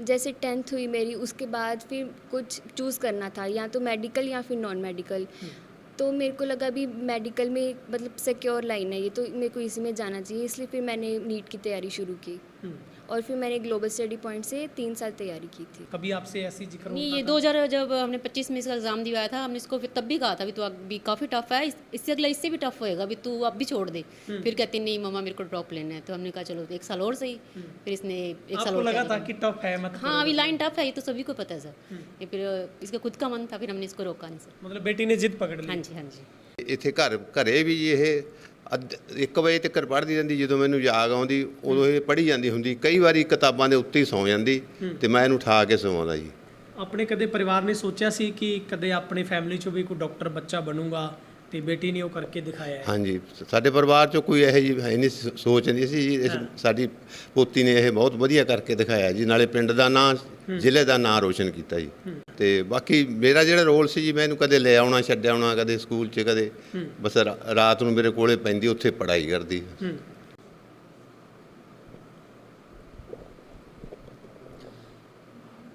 जैसे 10th हुई मेरी, उसके बाद फिर कुछ चूज़ करना था, या तो मेडिकल या फिर नॉन मेडिकल। तो मेरे को लगा अभी मेडिकल में मतलब सिक्योर लाइन है ये, तो मेरे को इसी में जाना चाहिए, इसलिए फिर मैंने नीट की तैयारी शुरू की। और फिर मैंने ग्लोबल स्टडी पॉइंट से 3 साल तैयारी की थी। कभी आपसे ऐसी जिक्र नहीं, होता ये था? 2000 जब हमने 25 में इसका एग्ज़ाम दिवाया था, हमने इसको फिर तब भी कहा था भी तो अभी काफ़ी टफ है, इससे अगला इससे भी टफ होएगा, अभी तू अब भी छोड़ दे। फिर कहती नहीं मम्मा मेरे को ड्रॉप लेना है, तो हमने कहा चलो 1 साल और सही। फिर इसने 1 साल आपको और लगा तैयारी था की। कि टफ है मत हाँ, करो? अभी लाइन टफ है, ये तो सभी को पता है सर। ये फिर इसका खुद का मन था, फिर हमने इसको रोका नहीं सर। मतलब बेटी ने जिद पकड़ ली। हाँ जी, हाँ जी। ਇੱਥੇ ਘਰੇ ਵੀ ਇਹ 1 ਵਜੇ ਤੱਕ ਪੜ੍ਹਦੀ ਰਹਿੰਦੀ। ਜਦੋਂ ਮੈਨੂੰ ਜਾਗ ਆਉਂਦੀ ਉਦੋਂ ਇਹ ਪੜ੍ਹੀ ਜਾਂਦੀ ਹੁੰਦੀ। ਕਈ ਵਾਰੀ ਕਿਤਾਬਾਂ ਦੇ ਉੱਤੇ ਹੀ ਸੌਂ ਜਾਂਦੀ ਤੇ ਮੈਂ ਇਹਨੂੰ ਉਠਾ ਕੇ ਸਵਾਉਂਦਾ ਜੀ। ਆਪਣੇ ਕਦੇ ਪਰਿਵਾਰ ਨੇ ਸੋਚਿਆ ਸੀ ਕਿ ਕਦੇ ਆਪਣੀ ਫੈਮਿਲੀ ਚੋਂ ਵੀ ਕੋਈ ਡਾਕਟਰ ਬੱਚਾ ਬਣੂਗਾ, ਤੇ ਬੇਟੀ ਨੇ ਉਹ ਕਰਕੇ ਦਿਖਾਇਆ ਹੈ? ਹਾਂਜੀ, ਸਾਡੇ ਪਰਿਵਾਰ 'ਚੋਂ ਕੋਈ ਇਹੋ ਜਿਹੀ ਹੈ ਨਹੀਂ ਸੋਚ ਨਹੀਂ ਸੀ ਜੀ। ਸਾਡੀ ਪੋਤੀ ਨੇ ਇਹ ਬਹੁਤ ਵਧੀਆ ਕਰਕੇ ਦਿਖਾਇਆ ਜੀ, ਨਾਲੇ ਪਿੰਡ ਦਾ ਨਾਂ, ਜ਼ਿਲ੍ਹੇ ਦਾ ਨਾਂ ਰੋਸ਼ਨ ਕੀਤਾ ਜੀ। ਤੇ ਬਾਕੀ ਮੇਰਾ ਜਿਹੜਾ ਰੋਲ ਸੀ ਜੀ, ਮੈਂ ਇਹਨੂੰ ਕਦੇ ਲੈ ਆਉਣਾ, ਛੱਡ ਆਉਣਾ, ਕਦੇ ਸਕੂਲ 'ਚ, ਕਦੇ ਬਸ ਰਾਤ ਨੂੰ ਮੇਰੇ ਕੋਲੇ ਪੈਂਦੀ, ਉੱਥੇ ਪੜ੍ਹਾਈ ਕਰਦੀ।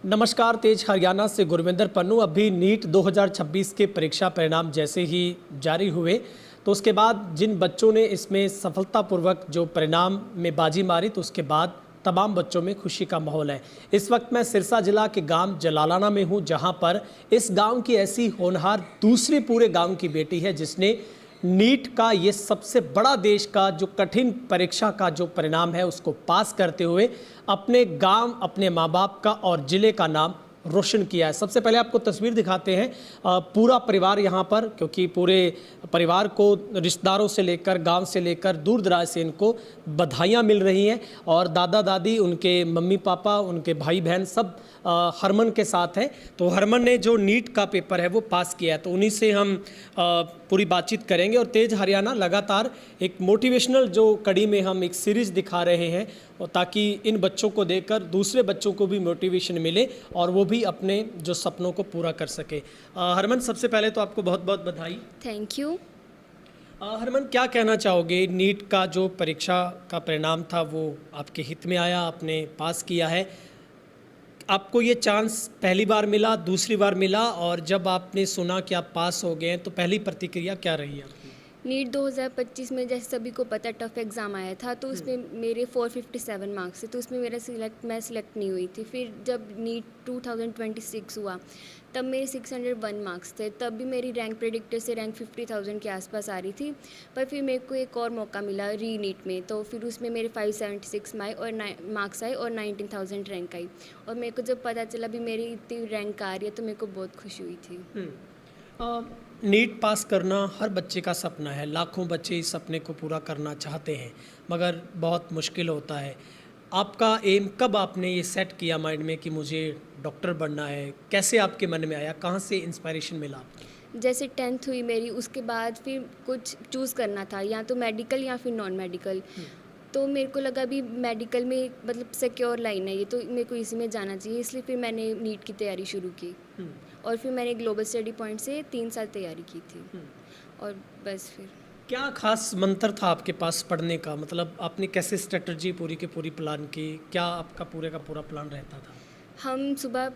नमस्कार, तेज हरियाणा से गुरविंदर पन्नू। अभी नीट 2026 के परीक्षा परिणाम जैसे ही जारी हुए तो उसके बाद जिन बच्चों ने इसमें सफलतापूर्वक जो परिणाम में बाजी मारी, तो उसके बाद तमाम बच्चों में खुशी का माहौल है। इस वक्त मैं सिरसा जिला के गांव जलालाना में हूं, जहां पर इस गांव की ऐसी होनहार दूसरी पूरे गांव की बेटी है जिसने नीट का ये सबसे बड़ा देश का जो कठिन परीक्षा का जो परिणाम है उसको पास करते हुए अपने गांव, अपने माँ बाप का और ज़िले का नाम रोशन किया है। सबसे पहले आपको तस्वीर दिखाते हैं, पूरा परिवार यहाँ पर, क्योंकि पूरे परिवार को रिश्तेदारों से लेकर, गांव से लेकर, दूर दराज से इनको बधाइयाँ मिल रही हैं। और दादा दादी, उनके मम्मी पापा, उनके भाई बहन सब हरमन के साथ हैं। तो हरमन ने जो नीट का पेपर है वो पास किया है, तो उन्हीं से हम पूरी बातचीत करेंगे। और तेज हरियाणा लगातार एक मोटिवेशनल जो कड़ी में हम एक सीरीज़ दिखा रहे हैं, और ताकि इन बच्चों को देखकर दूसरे बच्चों को भी मोटिवेशन मिले और वो भी अपने जो सपनों को पूरा कर सके। हरमन, सबसे पहले तो आपको बहुत बहुत बधाई। Thank you. हरमन, क्या कहना चाहोगे? नीट का जो परीक्षा का परिणाम था वो आपके हित में आया, आपने पास किया है। आपको ये चांस पहली बार मिला, दूसरी बार मिला, और जब आपने सुना कि आप पास हो गए तो पहली प्रतिक्रिया क्या रही आपकी? नीट 2025 में जैसे सभी को पता टफ एग्ज़ाम आया था, तो उसमें मेरे 457 मार्क्स थे, तो उसमें मैं सिलेक्ट नहीं हुई थी। फिर जब नीट 2026 हुआ तब मेरे 601 मार्क्स थे, तब भी मेरी रैंक प्रेडिक्टर से रैंक 50,000 के आसपास आ रही थी। पर फिर मेरे को एक और मौका मिला री नीट में, तो फिर उसमें मेरे 576 मार्क्स आए और 19,000 रैंक आई। और मेरे को जब पता चला भी मेरी इतनी रैंक आ रही है, तो मेरे को बहुत खुशी हुई थी। नीट पास करना हर बच्चे का सपना है, लाखों बच्चे इस सपने को पूरा करना चाहते हैं, मगर बहुत मुश्किल होता है। आपका एम कब आपने ये सेट किया माइंड में कि मुझे डॉक्टर बनना है? कैसे आपके मन में आया, कहाँ से इंस्पायरेशन मिला आपको? जैसे 10th हुई मेरी, उसके बाद फिर कुछ चूज़ करना था, या तो मेडिकल या फिर नॉन मेडिकल। तो मेरे को लगा अभी मेडिकल में मतलब सिक्योर लाइन है ये, तो मेरे को इसी में जाना चाहिए, इसलिए फिर मैंने नीट की तैयारी शुरू की। और फिर मैंने ग्लोबल स्टडी पॉइंट से 3 साल तैयारी की थी। और बस फिर क्या खास मंत्र था आपके पास पढ़ने का? मतलब आपने कैसे स्ट्रेटजी पूरी की पूरी प्लान की? क्या आपका पूरे का पूरा प्लान रहता था? हम सुबह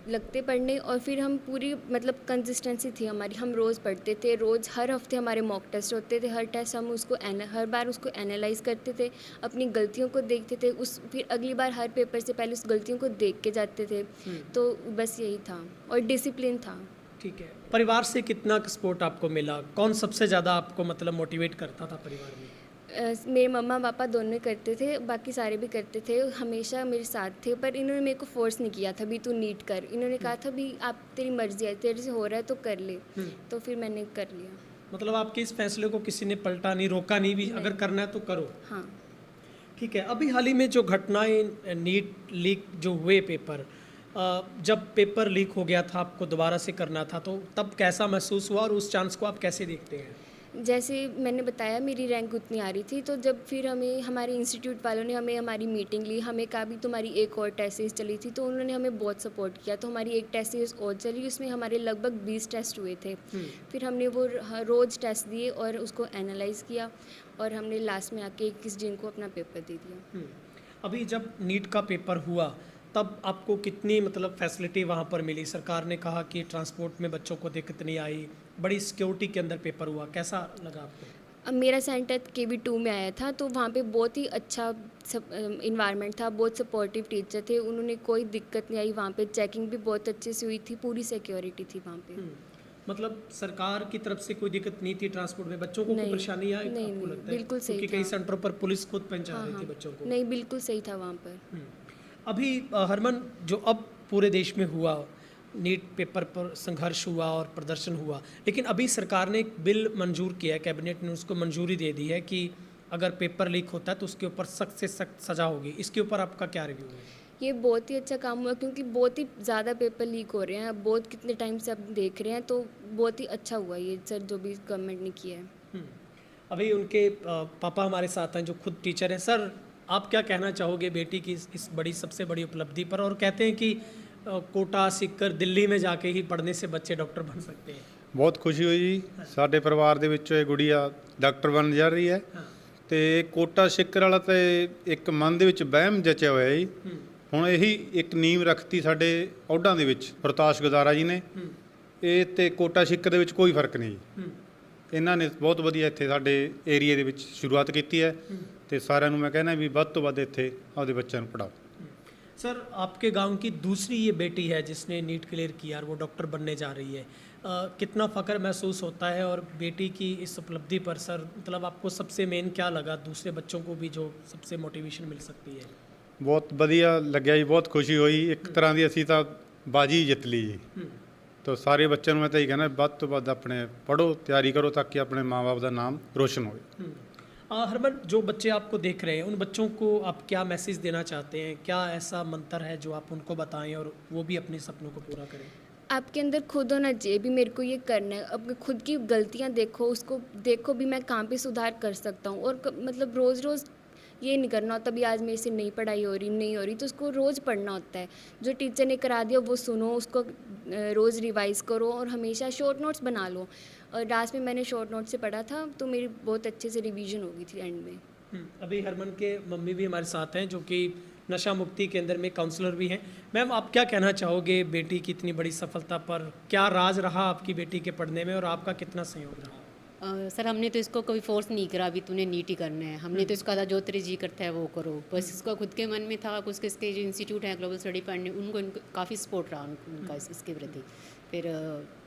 लगते पढ़ने, और फिर हम पूरी मतलब कंसिस्टेंसी थी हमारी, हम रोज़ पढ़ते थे, रोज़ हर हफ्ते हमारे मॉक टेस्ट होते थे। हर टेस्ट हम उसको हर बार उसको एनालाइज करते थे, अपनी गलतियों को देखते थे, फिर अगली बार हर पेपर से पहले उस गलतियों को देख के जाते थे। तो बस यही था, और डिसिप्लिन था। ठीक है। परिवार से कितना सपोर्ट आपको मिला? कौन सबसे ज़्यादा आपको मतलब मोटिवेट करता था परिवार में? मेरे मम्मा पापा दोनों करते थे, बाकी सारे भी करते थे, हमेशा मेरे साथ थे। पर इन्होंने मेरे को फोर्स नहीं किया था भी तू नीट कर। इन्होंने कहा था भी आप, तेरी मर्जी है, तेरे से हो रहा है तो कर ले। तो फिर मैंने कर लिया। मतलब आपके इस फैसले को किसी ने पलटा नहीं, रोका नहीं भी? अगर करना है तो करो। हाँ। ठीक है। अभी हाल ही में जो घटनाएं, नीट लीक जो हुए पेपर, जब पेपर लीक हो गया था, आपको दोबारा से करना था, तो तब कैसा महसूस हुआ और उस चांस को आप कैसे देखते हैं? जैसे मैंने बताया मेरी रैंक उतनी आ रही थी, तो जब फिर हमें हमारे इंस्टीट्यूट वालों ने हमें हमारी मीटिंग ली, हमें कहा भी तुम्हारी एक और टेस्ट सीरीज चली थी, तो उन्होंने हमें बहुत सपोर्ट किया। तो हमारी एक टेस्ट सीरीज और चली, उसमें हमारे लगभग 20 टेस्ट हुए थे। फिर हमने वो रोज़ टेस्ट दिए और उसको एनालाइज किया, और हमने लास्ट में आके 21 जून को अपना पेपर दे दिया। अभी जब नीट का पेपर हुआ तब आपको कितनी मतलब फैसिलिटी वहाँ पर मिली? सरकार ने कहा कि ट्रांसपोर्ट में बच्चों को दिक्कत नहीं आई, बड़ी सिक्योरिटी के अंदर पेपर हुआ, कैसा लगा आपको? अब मेरा सेंटर KV2 में आया था, तो वहाँ पे बहुत ही अच्छा इन्वायरमेंट था, बहुत सपोर्टिव टीचर थे, उन्होंने कोई दिक्कत नहीं आई। वहाँ पे चेकिंग भी बहुत अच्छे से हुई थी, पूरी सिक्योरिटी थी वहाँ पे। मतलब सरकार की तरफ से कोई दिक्कत नहीं थी ट्रांसपोर्ट में? बच्चों को कोई नहीं, परेशानी आई नहीं, आपको नहीं, लगता है? बिल्कुल सही क्योंकि कई था। सेंटरों पर पुलिस खुद पहुंचा हाँ, रही थी हाँ। बच्चों को। नहीं, बिल्कुल सही था वहाँ पर। अभी हरमन, जो अब पूरे देश में हुआ, नीट पेपर पर संघर्ष हुआ और प्रदर्शन हुआ, लेकिन अभी सरकार ने एक बिल मंजूर किया है, कैबिनेट ने उसको मंजूरी दे दी है कि अगर पेपर लीक होता है तो उसके ऊपर सख्त से सख्त सज़ा होगी। इसके ऊपर आपका क्या रिव्यू है? ये बहुत ही अच्छा काम हुआ, क्योंकि बहुत ही ज़्यादा पेपर लीक हो रहे हैं, अब बहुत कितने टाइम से अब देख रहे हैं, तो बहुत ही अच्छा हुआ ये सर जो भी गवर्नमेंट ने किया है। अभी उनके पापा हमारे साथ हैं जो खुद टीचर हैं। सर, आप क्या कहना चाहोगे बेटी की इस बड़ी सबसे बड़ी उपलब्धि पर? और कहते हैं कि कोटा सीखकर दिल्ली में जाके ही पढ़ने से बच्चे डॉक्टर बन सकते हैं। ਬਹੁਤ ਖੁਸ਼ੀ ਹੋਈ ਜੀ। ਸਾਡੇ ਪਰਿਵਾਰ ਦੇ ਵਿੱਚੋਂ ਇਹ ਗੁੜੀਆ ਡਾਕਟਰ ਬਣ ਜਾ ਰਹੀ ਹੈ ਤੇ ਕੋਟਾ ਸਿੱਕਰ ਵਾਲਾ ਤੇ ਇੱਕ ਮਨ ਦੇ ਵਿੱਚ ਵਹਿਮ ਜਚਿਆ ਹੋਇਆ ਜੀ। ਹੁਣ ਇਹੀ ਇੱਕ ਨੀਂਵ ਰੱਖਤੀ ਸਾਡੇ ਔਢਾਂ ਦੇ ਵਿੱਚ ਪ੍ਰਤਾਸ਼ ਗੁਜ਼ਾਰਾ ਜੀ ਨੇ। ਇਹ ਤੇ ਕੋਟਾ ਸਿੱਕਰ ਦੇ ਵਿੱਚ ਕੋਈ ਫਰਕ ਨਹੀਂ ਜੀ। ਇਹਨਾਂ ਨੇ ਬਹੁਤ ਵਧੀਆ ਇੱਥੇ ਸਾਡੇ ਏਰੀਏ ਦੇ ਵਿੱਚ ਸ਼ੁਰੂਆਤ ਕੀਤੀ ਹੈ ਤੇ ਸਾਰਿਆਂ ਨੂੰ ਮੈਂ ਕਹਿੰਦਾ ਵੀ ਵੱਧ ਤੋਂ ਵੱਧ ਇੱਥੇ ਆਪਦੇ ਬੱਚਿਆਂ ਨੂੰ ਪੜਾਓ। सर, आपके गांव की दूसरी ये बेटी है जिसने नीट क्लियर किया और वो डॉक्टर बनने जा रही है, कितना फ़ख्र महसूस होता है? और बेटी की इस उपलब्धि पर सर मतलब आपको सबसे मेन क्या लगा, दूसरे बच्चों को भी जो सबसे मोटिवेशन मिल सकती है? ਬਹੁਤ ਵਧੀਆ ਲੱਗਿਆ ਜੀ, ਬਹੁਤ ਖੁਸ਼ੀ ਹੋਈ। ਇੱਕ ਤਰ੍ਹਾਂ ਦੀ ਅਸੀਂ ਤਾਂ ਬਾਜੀ ਜਿੱਤ ਲਈ ਜੀ। ਤਾਂ ਸਾਰੇ ਬੱਚਿਆਂ ਨੂੰ ਮੈਂ ਤਾਂ ਇਹ ਕਹਿਣਾ, ਵੱਧ ਤੋਂ ਵੱਧ ਆਪਣੇ ਪੜ੍ਹੋ, ਤਿਆਰੀ ਕਰੋ ਤਾਂ ਕਿ ਆਪਣੇ ਮਾਂ-ਬਾਪ ਦਾ ਨਾਮ ਰੋਸ਼ਨ ਹੋਵੇ। हरमन, जो बच्चे आपको देख रहे हैं उन बच्चों को आप क्या मैसेज देना चाहते हैं? क्या ऐसा मंत्र है जो आप उनको बताएं और वो भी अपने सपनों को पूरा करें? आपके अंदर खुद होना चाहिए भी, मेरे को ये करना है। अब खुद की गलतियाँ देखो, उसको देखो भी मैं कहाँ पे सुधार कर सकता हूँ, और मतलब रोज़ रोज़ ये नहीं करना होता भी आज मेरे से नहीं पढ़ाई हो रही, तो उसको रोज़ पढ़ना होता है। जो टीचर ने करा दिया वो सुनो, उसको रोज़ रिवाइज़ करो और हमेशा शॉर्ट नोट्स बना लो। और लास्ट में मैंने शॉर्ट नोट से पढ़ा था, तो मेरी बहुत अच्छे से रिवीजन हो गई थी एंड में। अभी हरमन के मम्मी भी हमारे साथ हैं जो कि नशा मुक्ति केंद्र में काउंसलर भी हैं। मैम, आप क्या कहना चाहोगे बेटी की इतनी बड़ी सफलता पर? क्या राज रहा आपकी बेटी के पढ़ने में और आपका कितना सहयोग रहा? सर, हमने तो इसको कभी फोर्स नहीं करा भी तूने नीट ही करना है। हमने तो इसका था जो तेरे जी करता है वो करो, बस इसका खुद के मन में था। कुछ इसके जो इंस्टीट्यूट हैं ग्लोबल स्टडी पढ़ने, उनको काफ़ी सपोर्ट रहा उनका इसके प्रति। फिर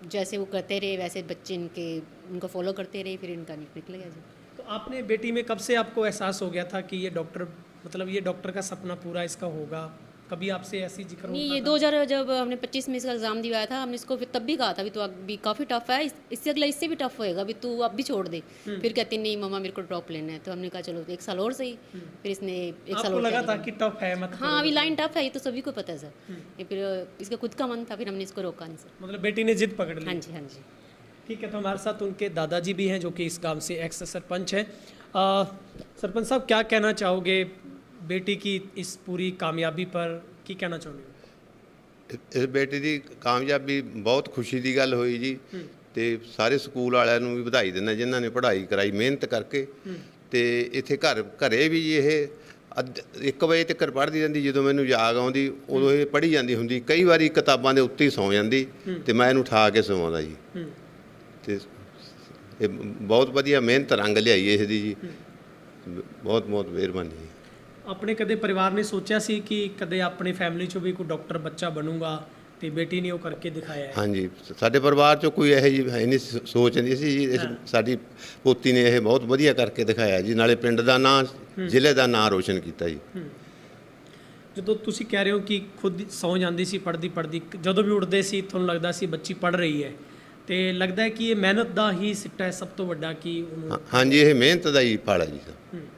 जैसे वो करते रहे वैसे बच्चे उनको फॉलो करते रहे, फिर इनका निकल गया जी। तो आपने बेटी में कब से आपको एहसास हो गया था कि ये डॉक्टर, मतलब ये डॉक्टर का सपना पूरा इसका होगा? कभी आपसे ऐसी जिक्र नहीं, होता ये था? 2000 जब हमने 25 में इसका एग्ज़ाम दिया था, हमने इसको फिर तब भी कहा था भी तो अभी काफ़ी टफ है, इससे अगला इससे भी टफ होएगा भी तू अब भी छोड़ दे। फिर कहती नहीं मम्मा मेरे को ड्रॉप लेना है, तो हमने कहा चलो एक साल और सही। फिर इसने एक साल आपको और लगा तैयारी था की। कि टफ है मत हाँ, करो? अभी लाइन टफ है, ये तो सभी को पता है सर। ये फिर इसका खुद का मन था, फिर हमने इसको रोका नहीं सर। मतलब बेटी ने जिद पकड़ ली? हाँ जी, हाँ जी। ठीक है, तो हमारे साथ उनके दादाजी भी हैं जो कि इस गांव से एक्स सरपंच हैं। सरपंच साहब, क्या कहना चाहोगे बेटी की इस पूरी कामयाबी पर? की कहना चाहोगे? ਇਸ ਬੇਟੀ ਦੀ ਕਾਮਯਾਬੀ ਬਹੁਤ ਖੁਸ਼ੀ ਦੀ ਗੱਲ ਹੋਈ ਜੀ। ਤੇ ਸਾਰੇ ਸਕੂਲ ਵਾਲਿਆਂ ਨੂੰ ਵੀ ਵਧਾਈ ਦਿੰਦਾ ਜਿਨ੍ਹਾਂ ਨੇ ਪੜ੍ਹਾਈ ਕਰਾਈ ਮਿਹਨਤ ਕਰਕੇ। ਤੇ ਇੱਥੇ ਘਰੇ ਵੀ ਇਹ 1 ਵਜੇ ਤੱਕ ਪੜ੍ਹਦੀ ਰਹਿੰਦੀ, ਜਦੋਂ ਮੈਨੂੰ ਜਾਗ ਆਉਂਦੀ ਉਦੋਂ ਇਹ ਪੜ੍ਹੀ ਜਾਂਦੀ ਹੁੰਦੀ। ਕਈ ਵਾਰੀ ਕਿਤਾਬਾਂ ਦੇ ਉੱਤੇ ਹੀ ਸੌਂ ਜਾਂਦੀ ਤੇ ਮੈਂ ਇਹਨੂੰ ਉਠਾ ਕੇ ਸਵਾਉਂਦਾ ਜੀ। ਤੇ ਇਹ ਬਹੁਤ ਵਧੀਆ ਮਿਹਨਤ ਰੰਗ ਲਿਆਈ ਇਸ ਦੀ ਜੀ। ਬਹੁਤ ਬਹੁਤ ਮਿਹਰਬਾਨੀ ਜੀ। ਆਪਣੇ ਕਦੇ ਪਰਿਵਾਰ ਨੇ ਸੋਚਿਆ ਸੀ ਕਿ ਕਦੇ ਆਪਣੀ ਫੈਮਿਲੀ ਚੋਂ ਵੀ ਕੋਈ ਡਾਕਟਰ ਬੱਚਾ ਬਣੂਗਾ, ਤੇ ਬੇਟੀ ਨੇ ਉਹ ਕਰਕੇ ਦਿਖਾਇਆ ਹੈ? ਹਾਂਜੀ, ਸਾਡੇ ਪਰਿਵਾਰ 'ਚੋਂ ਕੋਈ ਇਹੋ ਜਿਹੀ ਹੈ ਨਹੀਂ ਸੋਚ ਨਹੀਂ ਸੀ ਜੀ। ਸਾਡੀ ਪੋਤੀ ਨੇ ਇਹ ਬਹੁਤ ਵਧੀਆ ਕਰਕੇ ਦਿਖਾਇਆ ਜੀ, ਨਾਲੇ ਪਿੰਡ ਦਾ ਨਾਂ, ਜ਼ਿਲ੍ਹੇ ਦਾ ਨਾਂ ਰੋਸ਼ਨ ਕੀਤਾ ਜੀ। ਜਦੋਂ ਤੁਸੀਂ ਕਹਿ ਰਹੇ ਹੋ ਕਿ ਖੁਦ ਸੌਂ ਜਾਂਦੀ ਸੀ ਪੜ੍ਹਦੀ, ਜਦੋਂ ਵੀ ਉੱਠਦੇ ਸੀ ਤੁਹਾਨੂੰ ਲੱਗਦਾ ਸੀ ਬੱਚੀ ਪੜ੍ਹ ਰਹੀ ਹੈ, ਤੇ ਲੱਗਦਾ ਹੈ ਕਿ ਇਹ ਮਿਹਨਤ ਦਾ ਹੀ ਸਿੱਟਾ ਹੈ ਸਭ ਤੋਂ ਵੱਡਾ ਕਿ ਉਹਨੂੰ? ਹਾਂਜੀ, ਇਹ ਮਿਹਨਤ ਦਾ ਹੀ ਫਲ ਹੈ ਜੀ ਸਰ।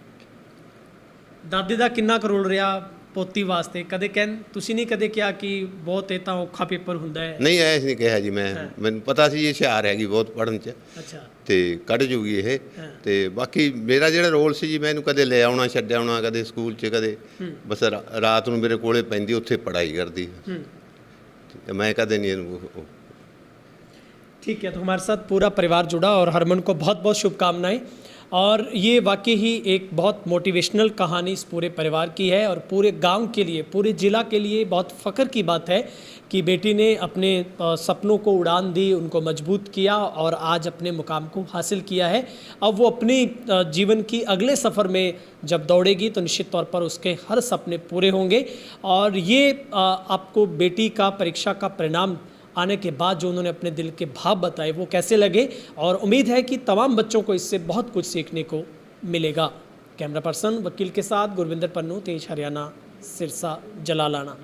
ਦਾਦੇ ਦਾ ਕਿੰਨਾ ਕੁ ਰੋਲ ਰਿਹਾ ਪੋਤੀ ਵਾਸਤੇ? ਕਦੇ ਤੁਸੀਂ ਨਹੀਂ ਕਦੇ ਕਿਹਾ ਕਿ ਬਹੁਤ ਇਹ ਤਾਂ ਔਖਾ ਪੇਪਰ ਹੁੰਦਾ ਹੈ? ਨਹੀਂ, ਐਸ ਨਹੀਂ ਕਿਹਾ ਜੀ ਮੈਂ। ਮੈਨੂੰ ਪਤਾ ਸੀ ਇਹ ਹੁਸ਼ਿਆਰ ਹੈਗੀ ਬਹੁਤ ਪੜ੍ਹਨ 'ਚ, ਅੱਛਾ, ਤੇ ਕੱਢ ਜੂਗੀ ਇਹ। ਤੇ ਬਾਕੀ ਮੇਰਾ ਜਿਹੜਾ ਰੋਲ ਸੀ ਜੀ, ਮੈਂ ਇਹਨੂੰ ਕਦੇ ਲੈ ਆਉਣਾ ਛੱਡ ਆਉਣਾ, ਕਦੇ ਸਕੂਲ 'ਚ, ਕਦੇ ਬਸ ਰਾਤ ਨੂੰ ਮੇਰੇ ਕੋਲੇ ਪੈਂਦੀ, ਉੱਥੇ ਪੜ੍ਹਾਈ ਕਰਦੀ। मैं कदे नहीं इनको। ठीक है, तो हमारे साथ पूरा परिवार जुड़ा और हरमन को बहुत बहुत शुभकामनाएं। और ये वाकई ही एक बहुत मोटिवेशनल कहानी इस पूरे परिवार की है और पूरे गांव के लिए, पूरे ज़िला के लिए बहुत फ़ख्र की बात है कि बेटी ने अपने सपनों को उड़ान दी, उनको मजबूत किया और आज अपने मुकाम को हासिल किया है। अब वो अपनी जीवन की अगले सफ़र में जब दौड़ेगी तो निश्चित तौर पर उसके हर सपने पूरे होंगे। और ये आपको बेटी का परीक्षा का परिणाम आने के बाद जो उन्होंने अपने दिल के भाव बताए वो कैसे लगे, और उम्मीद है कि तमाम बच्चों को इससे बहुत कुछ सीखने को मिलेगा। कैमरा पर्सन वकील के साथ गुरविंदर पन्नू, तेज हरियाणा, सिरसा, जलालाना।